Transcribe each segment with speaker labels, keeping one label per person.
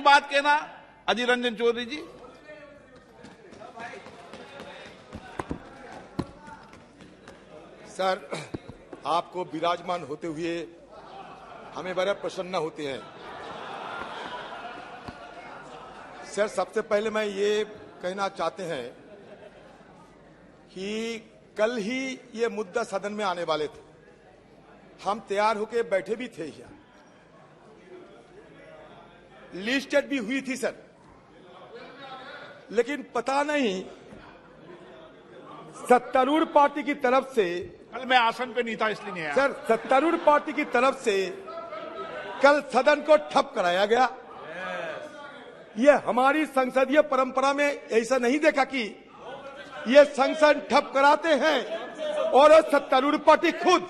Speaker 1: अपनी बात कहना। अधीर रंजन चौधरी जी।
Speaker 2: सर, आपको विराजमान होते हुए हमें बड़े प्रसन्न होते हैं। सर, सबसे पहले मैं ये कहना चाहते हैं कि कल ही ये मुद्दा सदन में आने वाले थे। हम तैयार होकर बैठे भी थे यहाँ, लिस्टेड भी हुई थी सर, लेकिन पता नहीं सत्तारूढ़ पार्टी की तरफ से,
Speaker 1: कल मैं आसन पे नहीं था इसलिए नहीं आया
Speaker 2: सर, सत्तारूढ़ पार्टी की तरफ से कल सदन को ठप कराया गया। ये हमारी संसदीय परंपरा में ऐसा नहीं देखा कि ये संसद ठप कराते हैं और सत्तारूढ़ पार्टी खुद।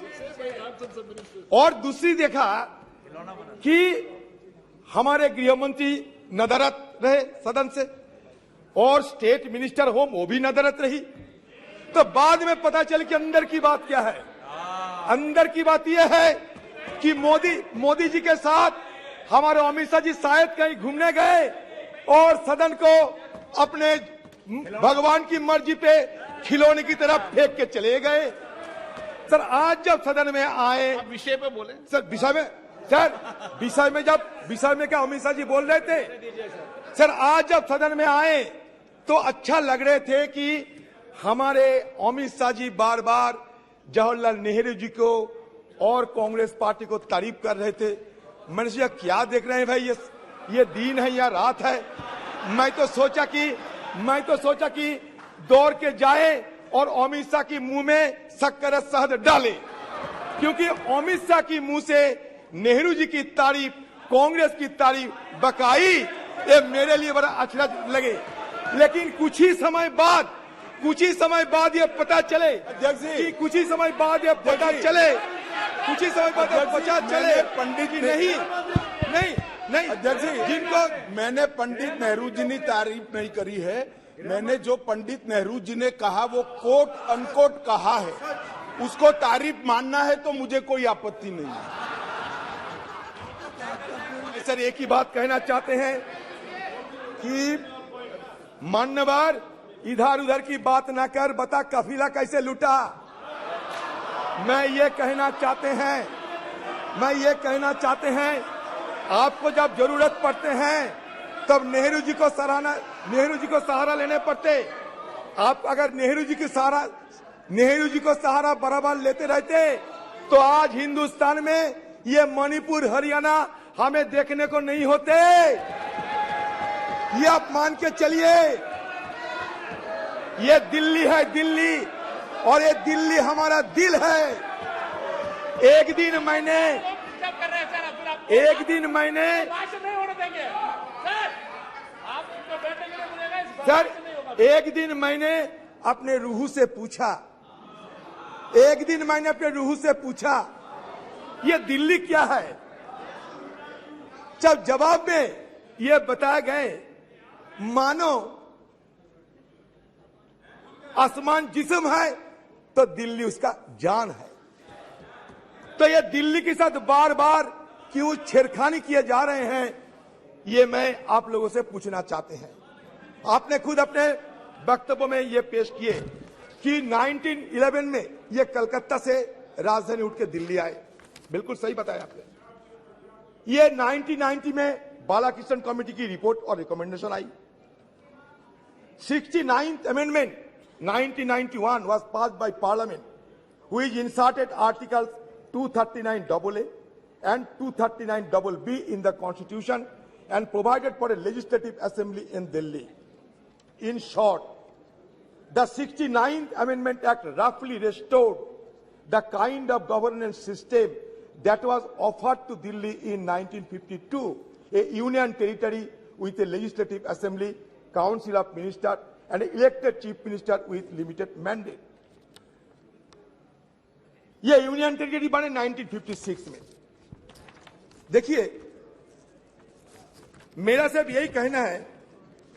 Speaker 2: और दूसरी देखा कि हमारे गृह मंत्री नदारत रहे सदन से और स्टेट मिनिस्टर होम वो भी नदारत रही। तो बाद में पता चल कि अंदर की बात क्या है। अंदर की बात यह है कि मोदी जी के साथ हमारे अमित शाह जी शायद कहीं घूमने गए और सदन को अपने भगवान की मर्जी पे खिलौने की तरफ फेंक के चले गए। सर, आज जब सदन में आए,
Speaker 1: विषय पे बोले
Speaker 2: सर, विषय में क्या अमित शाह जी बोल रहे थे। सर, आज जब सदन में आए तो अच्छा लग रहे थे कि हमारे अमित शाह जी बार बार जवाहरलाल नेहरू जी को और कांग्रेस पार्टी को तारीफ कर रहे थे। मैंने सोचा क्या देख रहे हैं भाई, ये दिन है या रात है। मैं तो सोचा कि दौड़ के जाए और अमित शाह की मुंह में शक्कर शहद डाले, क्योंकि अमित शाह की मुंह से नेहरू जी की तारीफ, कांग्रेस की तारीफ बकाई, ये मेरे लिए बड़ा अच्छा लगे। लेकिन कुछ ही समय बाद ये पता चले कि
Speaker 3: पंडित जी नहीं अध्यक्ष जी, जिनको मैंने पंडित नेहरू जी ने तारीफ नहीं करी है, मैंने जो पंडित नेहरू जी ने कहा वो कोट अनकोट कहा है, उसको तारीफ मानना है तो मुझे कोई आपत्ति नहीं है।
Speaker 2: सर, एक ही बात कहना चाहते हैं कि मान्यवर इधर उधर की बात ना कर, बता कफिला कैसे लूटा। मैं ये कहना चाहते हैं आपको जब जरूरत पड़ते हैं तब नेहरू जी को सहारा लेने पड़ते। आप अगर नेहरू जी को सहारा बराबर लेते रहते तो आज हिंदुस्तान में ये मणिपुर हरियाणा हमें देखने को नहीं होते। ये आप मान के चलिए, ये दिल्ली है, दिल्ली, और ये दिल्ली हमारा दिल है। एक दिन मैंने अपने रूह से पूछा ये दिल्ली क्या है। जब जवाब में ये बताए गए मानो आसमान जिस्म है तो दिल्ली उसका जान है। तो ये दिल्ली के साथ बार बार क्यों छेड़खानी किए जा रहे हैं, ये मैं आप लोगों से पूछना चाहते हैं। आपने खुद अपने वक्तव्य में ये पेश किए कि 1911 में ये कलकत्ता से राजधानी उठ के दिल्ली आए। बिल्कुल सही बताया आपने। ये 1990 में बालाकृष्ण कमेटी की रिपोर्ट और recommendation I. 69th amendment 1991 was passed by Parliament, which inserted Articles 239AA and 239BB in the Constitution and provided for a legislative assembly in Delhi. In short, the 69th Amendment Act roughly restored the kind of governance system that was offered to Delhi in 1952, a union territory with a legislative assembly, council of ministers, and an elected chief minister with limited mandate. ये union territory बने 1956 में। देखिए, मेरा सिर्फ यही कहना है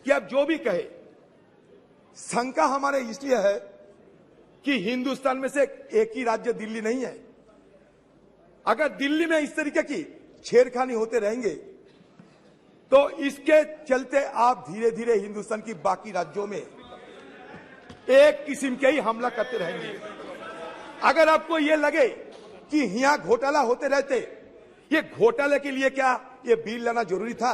Speaker 2: कि आप जो भी कहे, शंका हमारे इसलिए है कि हिंदुस्तान में से एक ही राज्य दिल्ली नहीं है। अगर दिल्ली में इस तरीके की छेड़खानी होते रहेंगे तो इसके चलते आप धीरे धीरे हिंदुस्तान की बाकी राज्यों में एक किस्म के ही हमला करते रहेंगे। अगर आपको ये लगे कि यहाँ घोटाला होते रहते, ये घोटाले के लिए क्या ये बिल लाना जरूरी था?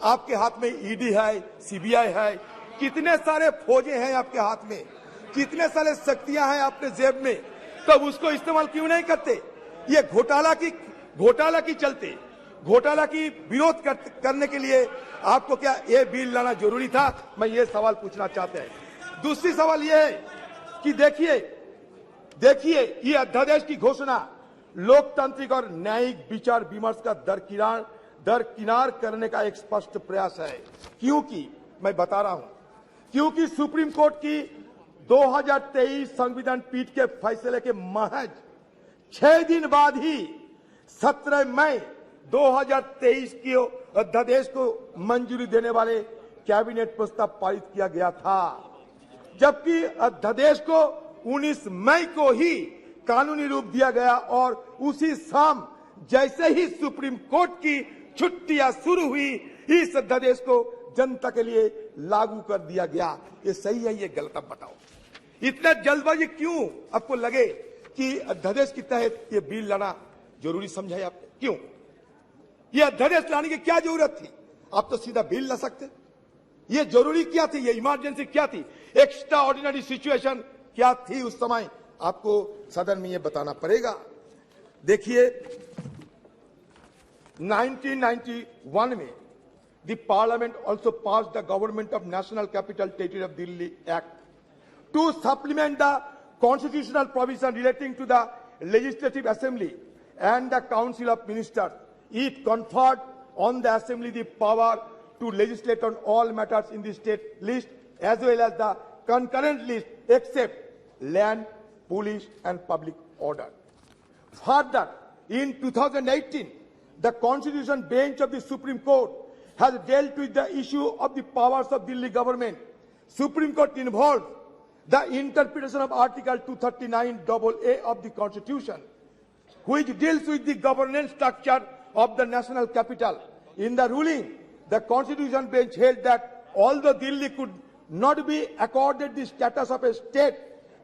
Speaker 2: आपके हाथ में ईडी है, सीबीआई है, कितने सारे फौजें हैं आपके हाथ में, कितने सारे शक्तियां हैं अपने जेब में, तब उसको इस्तेमाल क्यों नहीं करते? ये घोटाला की चलते, घोटाला की विरोध करने के लिए आपको क्या ये बिल लाना जरूरी था? मैं ये सवाल पूछना चाहते हैं। दूसरी सवाल ये है कि देखिए ये अध्यादेश की घोषणा लोकतांत्रिक और न्यायिक विचार विमर्श का दरकिनार करने का एक स्पष्ट प्रयास है। क्योंकि मैं बता रहा हूं, क्योंकि सुप्रीम कोर्ट की 2023 संविधान पीठ के फैसले के महज 6 दिन बाद ही 17 मई 2023 के अध्यादेश को मंजूरी देने वाले कैबिनेट प्रस्ताव पारित किया गया था, जबकि अध्यादेश को 19 मई को ही कानूनी रूप दिया गया और उसी शाम जैसे ही सुप्रीम कोर्ट की छुट्टियां शुरू हुई, इस अध्यादेश को जनता के लिए लागू कर दिया गया। ये सही है, ये गलत? अब बताओ, इतना जल्दबाजी क्यों आपको लगे कि अध्यादेश के तहत ये बिल लाना जरूरी समझा है आपने? क्यों ये अध्यादेश लाने की क्या जरूरत थी? आप तो सीधा बिल ला सकते। ये जरूरी क्या थी? ये इमरजेंसी क्या थी? एक्स्ट्रा ऑर्डिनरी सिचुएशन क्या थी उस समय? आपको सदन में ये बताना पड़ेगा। देखिए 1991 में the parliament also pass the government of national capital territory of Delhi act to supplement the constitutional provision relating to the legislative assembly and the Council of Ministers. It conferred on the Assembly the power to legislate on all matters in the state list as well as the concurrent list except land, police and public order. Further, in 2018, the Constitution Bench of the Supreme Court has dealt with the issue of the powers of Delhi government. Supreme Court involved the interpretation of Article 239AA of the Constitution, which deals with the governance structure of the national capital. In the ruling, the Constitution Bench held that although Delhi could not be accorded the status of a state,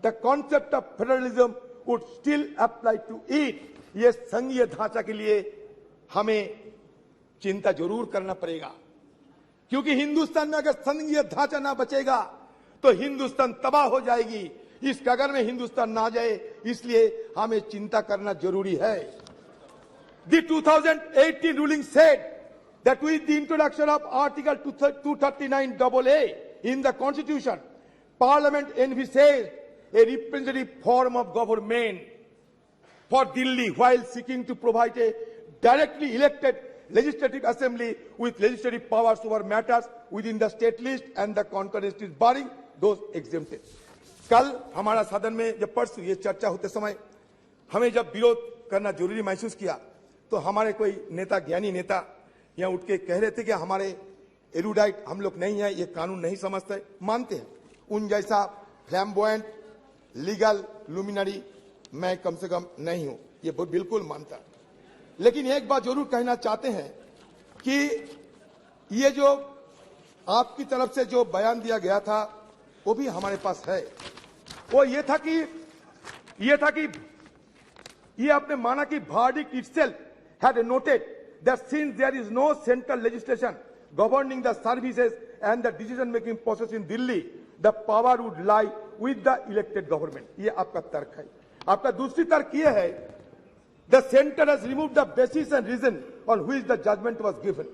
Speaker 2: the concept of federalism would still apply to it. ये संघीय ढांचा के लिए हमें चिंता जरूर करना पड़ेगा, क्योंकि हिंदुस्तान में अगर संघीय ढांचा ना बचेगा तो हिंदुस्तान तबाह हो जाएगी। इस कगर में हिंदुस्तान ना जाए, इसलिए हमें चिंता करना जरूरी है। The 2018 ruling said that with the introduction of Article 239AA in the Constitution, Parliament envisaged a representative form of government for Delhi while seeking to provide a directly elected legislative assembly with legislative powers over matters within the state list and the concurrent list barring those exempted. कल हमारा सदन में जब परसों ये चर्चा होते समय हमें जब विरोध करना जरूरी महसूस किया, तो हमारे कोई नेता, ज्ञानी नेता यहाँ उठ के कह रहे थे कि हमारे एरुडाइट हम लोग नहीं है, ये कानून नहीं समझते। मानते हैं, उन जैसा फ्लैम्बॉयंट लीगल लुमिनरी मैं कम से कम नहीं हूं, ये बिल्कुल मानता। लेकिन एक बात जरूर कहना चाहते हैं कि ये जो आपकी तरफ से जो बयान दिया गया था वो भी हमारे पास है। वो ये था कि ये आपने माना कि verdict itself had noted that since there is no central legislation governing the services and the decision making process in Delhi, the power would lie with the elected government. ये आपका तर्क है। आपका दूसरी तर्क ये है, the center has removed the basis and reason on which the judgment was given.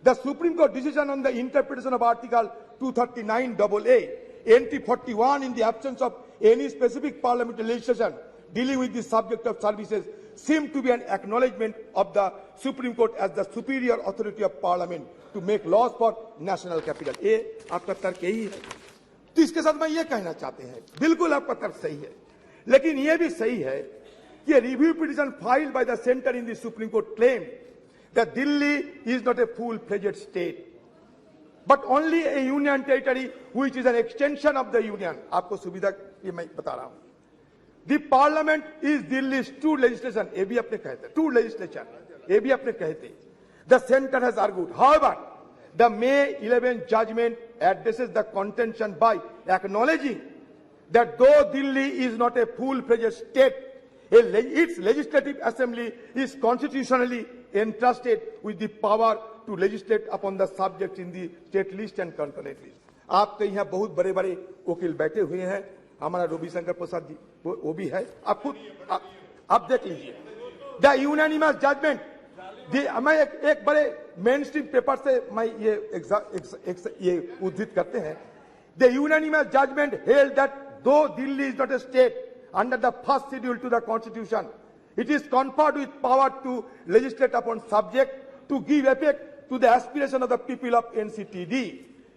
Speaker 2: The Supreme Court decision on the interpretation of Article 239AA, entry 41 in the absence of any specific parliamentary legislation dealing with the subject of services seemed to be an acknowledgement of the Supreme Court as the superior authority of Parliament to make laws for national capital. ये आपका तर्क यही है। तो इसके साथ मैं ये कहना चाहते हैं, बिल्कुल आपका तर्क सही है, लेकिन ये भी सही है कि review petition filed by the centre in the supreme court claim that Delhi is not a full-fledged state, but only a union territory which is an extension of the union. आपको सुविधा ये मैं बता रहा हूं। The parliament is Delhi's true legislation. ये भी अपने कहते, true legislation, ये भी अपने कहते। The center has argued, however, The May 11 judgment addresses the contention by acknowledging that though Delhi is not a full-fledged state, its legislative assembly is constitutionally entrusted with the power to legislate upon the subjects in the state list and concurrent list. आपके यहाँ बहुत बड़े बड़े वकील बैठे हुए हैं, हमारा रविशंकर प्रसाद जी वो भी है, आप खुद आप देख लीजिए। द यूनानिमस जजमेंट, मैं एक बड़े मेन स्ट्रीम पेपर से मैं ये उद्धृत करते हैं। The unanimous judgement held that दो Delhi is not a state under the first schedule to the constitution, it is conferred with power to legislate upon subject to give effect to the aspiration of the people of NCTD.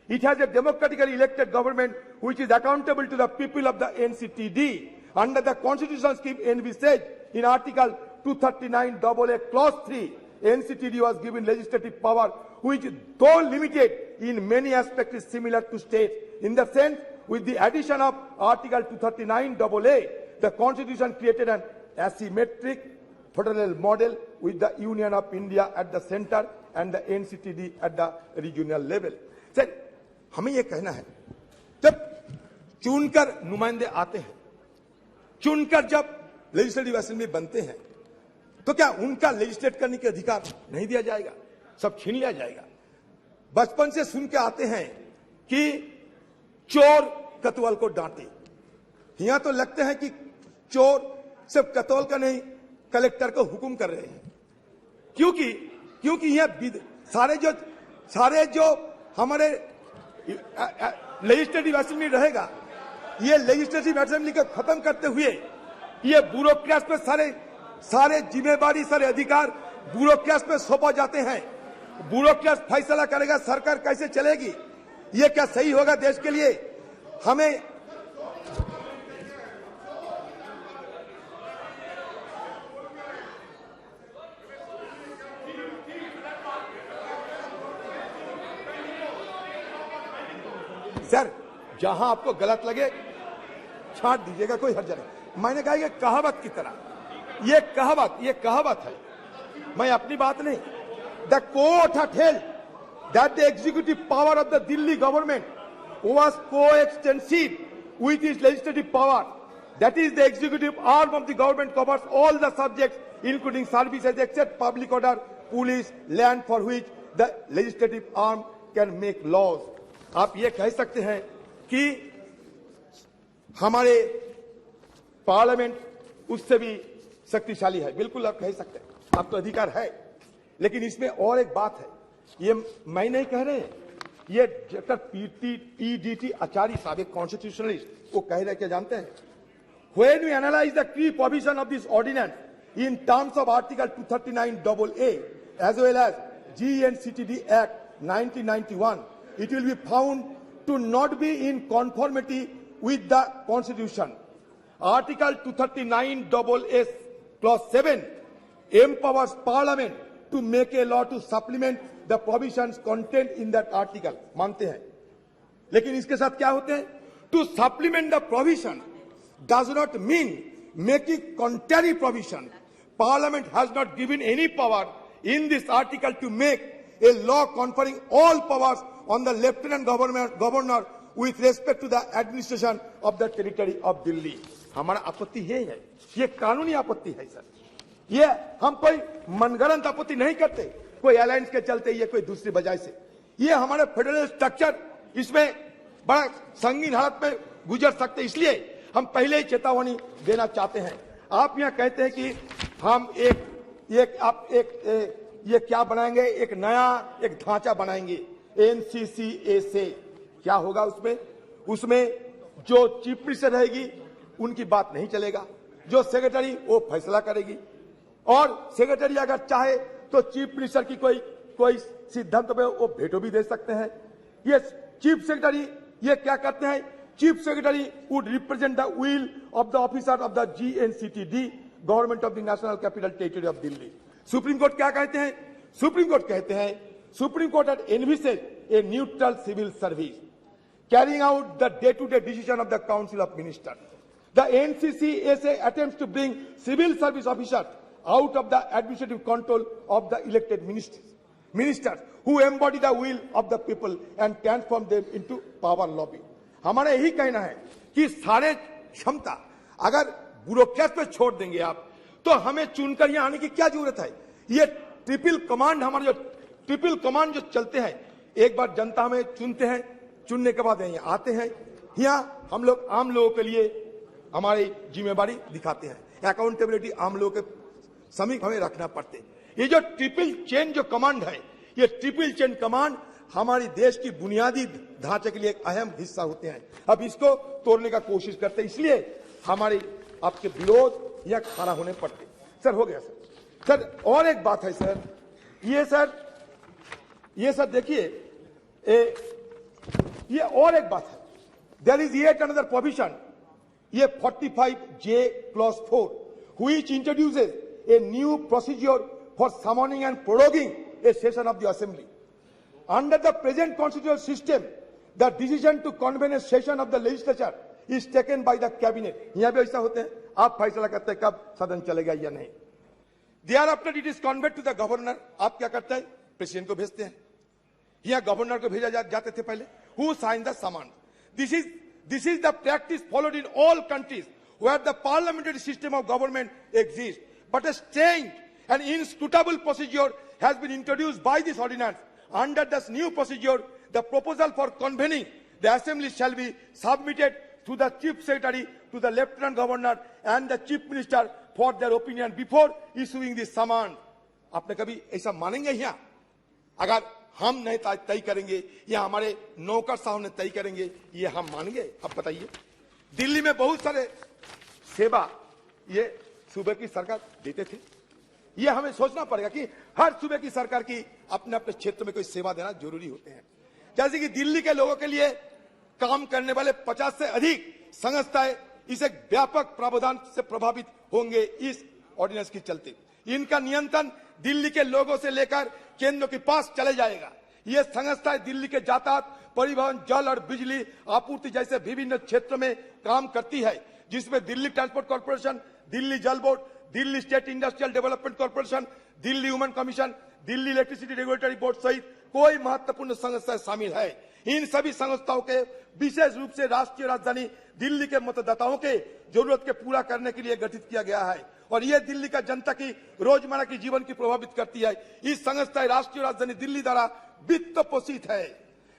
Speaker 2: It has a democratically elected government which is accountable to the people of the NCTD. Under the constitutional scheme envisaged in Article 239AA Clause 3, NCTD was given legislative power which, though limited in many aspects, is similar to states. In the sense, with the addition of Article 239AA, the Constitution created an asymmetric federal model with the Union of India at the center and the NCTD at the regional level. Sir, हमें ये कहना है, जब चुनकर नुमाइंदे आते हैं, चुनकर जब लेजिस्लेटिव असेंबली बनते हैं, तो क्या उनका लेजिस्लेट करने के अधिकार नहीं दिया जाएगा? सब छीन लिया जाएगा? बचपन से सुन के आते हैं कि चोर कतवाल को डांटे। यहां तो लगते हैं कि चोर सिर्फ कतौल का नहीं, कलेक्टर को हुक्म कर रहे हैं, क्योंकि यह सारे जो हमारे लेजिस्लेटिव असेंबली रहेगा, ये लेजिस्लेटिव असेंबली को खत्म करते हुए ये ब्यूरोक्रेट्स पे सारे जिम्मेदारी, सारे अधिकार ब्यूरोक्रेट्स पे सौंपा जाते हैं। ब्यूरोक्रेट्स फैसला करेगा सरकार कैसे चलेगी। ये क्या सही होगा देश के लिए? हमें सर, जहां आपको गलत लगे छांट दीजिएगा, कोई हर्ज नहीं। मैंने कहा कि कहावत की तरह, ये कहावत है, मैं अपनी बात नहीं। The court had held that the executive power of the Delhi government was coextensive with its legislative power. That is, the executive arm of the government covers all the subjects, including services except public order, police, land, for which the legislative arm can make laws. आप ये कह सकते हैं कि हमारे parliament उससे भी शक्तिशाली है, बिल्कुल आप कह सकते हैं, आपको अधिकार है। लेकिन इसमें और एक बात है, ये मैं नहीं कह रहे, ये डॉक्टर PDT आचार्य साहब, एक कॉन्स्टिट्यूशनलिस्ट, वो कह रहे क्या जानते हैं? When we analyze the key provision of this ordinance in terms of Article 239AA as well as GNCTD Act 1991, it will be found to not be in conformity with the Constitution. Article 239AA Clause 7 empowers Parliament to make a law to supplement the provisions contained in that article. मानते हैं, लेकिन इसके साथ क्या होते हैं? To supplement the provision does not mean making contrary provision. Parliament has not given any power in this article to make a law conferring all powers on the Lieutenant Governor with respect to the administration of the territory of Delhi. हमारा आपत्ति ये है, ये कानूनी आपत्ति है sir. ये हम कोई मनगढ़ंत आपत्ति नहीं करते, कोई अलायंस के चलते, ये कोई दूसरी वजह से। ये हमारे फेडरल स्ट्रक्चर इसमें बड़ा संगीन हालत में गुजर सकते, इसलिए हम पहले ही चेतावनी देना चाहते हैं। आप यहाँ कहते हैं कि हम ये क्या बनाएंगे, एक नया एक ढांचा बनाएंगे NCCA से। क्या होगा उसमें? उसमें जो चीफ मिनिस्टर रहेगी उनकी बात नहीं चलेगा, जो सेक्रेटरी वो फैसला करेगी, और सेक्रेटरी अगर चाहे तो चीफ मिनिस्टर की कोई सिद्धांत में वो वेटो भी दे सकते हैं। ये चीफ सेक्रेटरी ये क्या करते हैं? Chief secretary would represent the will of the officer of the GNCTD, government of the national capital territory of Delhi. Supreme court क्या कहते हैं? सुप्रीम कोर्ट कहते हैं, supreme court had envisaged a neutral civil service carrying out the day-to-day decision of the Council of Ministers. The NCCA attempts to bring civil service officers out of the administrative control of the elected ministers. ministers who embody the will of the people and transform them into power lobby. हमारा यही कहना है कि सारे क्षमता अगर bureaucrat पे छोड़ देंगे आप, तो हमें चुनकर यहाँ आने की क्या जरूरत है। ये ट्रिपल कमांड, हमारे जो ट्रिपल कमांड जो चलते हैं, एक बार जनता हमें चुनते हैं, चुनने के बाद यहाँ आते हैं, यहाँ हम लोग आम लोगों के लिए हमारी जिम्मेवारी दिखाते हैं। अकाउंटेबिलिटी आम लोगों के समीप हमें रखना पड़ते। ये जो ट्रिपल चेन जो कमांड है, ये ट्रिपल चेन कमांड हमारी देश की बुनियादी ढांचे के लिए एक अहम हिस्सा होते हैं। अब इसको तोड़ने का कोशिश करते हैं, इसलिए हमारी आपके विरोध या खड़ा होने पड़ते। सर हो गया सर। और एक बात है सर, ये सर देखिए, ये और एक बात है, there is yet another provision, ये 45J+4 which introduces a new procedure for summoning and proroguing a session of the assembly. Under the present constitutional system, the decision to convene a session of the legislature is taken by the cabinet. यहाँ भी ऐसा होते हैं, आप फैसला करते हैं कब सदन चलेगा या नहीं। Thereafter it is conveyed to the governor. आप क्या करते हैं, प्रेसिडेंट को भेजते हैं, यहाँ गवर्नर को भेजा जाते थे पहले, who signed the summons. This is the practice followed in all countries where the parliamentary system of government exists. But a strange and inscrutable procedure has been introduced by this ordinance. Under this new procedure, the proposal for convening the assembly shall be submitted to the chief secretary, to the lieutenant governor and the chief minister for their opinion before issuing the summons. आपने कभी ऐसा मानेंगे यहाँ? अगर हम नहीं तय करेंगे या हमारे नौकर साहब ने तय करेंगे, ये हम मानेंगे? अब बताइए, दिल्ली में बहुत सारे सेवा ये सूबे की सरकार देते थे, ये हमें सोचना पड़ेगा कि हर सूबे की सरकार की अपने अपने क्षेत्र में कोई सेवा देना जरूरी होते हैं। जैसे कि दिल्ली के लोगों के लिए काम करने वाले 50 से अधिक संस्थाएं इस एक व्यापक प्रावधान से प्रभावित होंगे इस ऑर्डिनेंस के चलते। इनका नियंत्रण दिल्ली के लोगों से लेकर केंद्र के पास चले जाएगा। ये संस्थाएं दिल्ली के यातायात, परिवहन, जल और बिजली आपूर्ति जैसे विभिन्न क्षेत्रों में काम करती है, जिसमें दिल्ली ट्रांसपोर्ट कॉर्पोरेशन, दिल्ली जल board, Delhi state industrial development corporation, Delhi women commission, Delhi electricity regulatory board सहित कोई महत्वपूर्ण संस्थाएं शामिल है। इन सभी संस्थाओं के विशेष रूप से राष्ट्रीय राजधानी दिल्ली के मतदाताओं के जरूरत के पूरा करने के लिए गठित किया गया है और यह दिल्ली का जनता की रोजमर्रा की जीवन की प्रभावित करती है। इस संस्थाएं राष्ट्रीय राजधानी दिल्ली द्वारा वित्त पोषित है।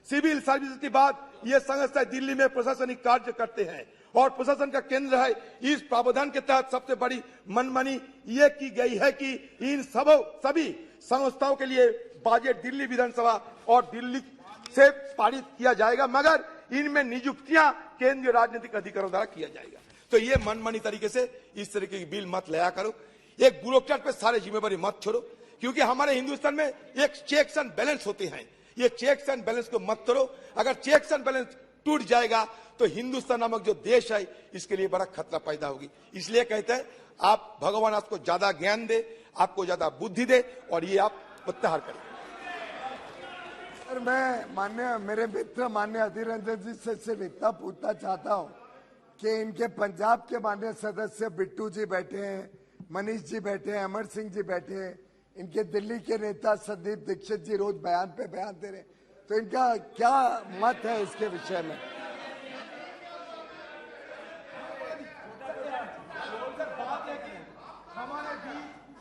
Speaker 2: सिविल सर्विस के बाद ये संस्थाएं दिल्ली में प्रशासनिक कार्य करते हैं और प्रशासन का केंद्र है। इस प्रावधान के तहत सबसे बड़ी मनमानी ये की गई है कि इन सभी संस्थाओं के लिए बजट दिल्ली विधानसभा और दिल्ली से पारित किया जाएगा, मगर इनमें नियुक्तियां केंद्रीय राजनीतिक अधिकारियों द्वारा किया जाएगा। तो ये मनमानी तरीके से इस तरीके की बिल मत लाया करो, एक ब्यूरोक्रेट पे सारे जिम्मेवारी मत छोड़ो, क्योंकि हमारे हिंदुस्तान में एक चेक्स एंड बैलेंस होते हैं। ये चेक्स एंड बैलेंस को मत तोड़ो। अगर चेक्स एंड बैलेंस टूट जाएगा तो हिंदुस्तान नामक जो देश है इसके लिए बड़ा खतरा पैदा होगी। इसलिए कहते हैं आप भगवान आपको ज्यादा ज्ञान दे, आपको ज्यादा बुद्धि दे और ये आप प्रत्याहार करें।
Speaker 4: सर, मैं मेरे मित्र माननीय अधीर रंजन जी से सिर्फ इतना पूछना चाहता हूं कि इनके पंजाब के माननीय सदस्य बिट्टू जी बैठे हैं, मनीष जी बैठे हैं, अमर सिंह जी बैठे हैं, इनके दिल्ली के नेता संदीप दीक्षित जी रोज बयान पे बयान दे रहे हैं, तो इनका क्या मत है इसके विषय में?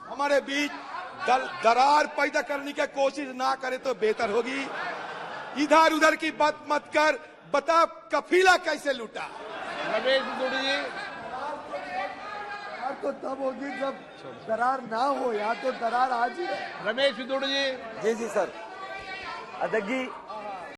Speaker 2: हमारे बीच दरार पैदा करने की कोशिश ना करे तो बेहतर होगी। इधर उधर की बात मत कर, बता कफीला कैसे लूटा।
Speaker 1: रमेश बिदुड़ी जी,
Speaker 4: तो तब होगी जब दरार ना हो, यहाँ तो दरार आज ही है।
Speaker 1: रमेश बिदुड़ी जी।
Speaker 5: जी सर। अध्यक्ष जी,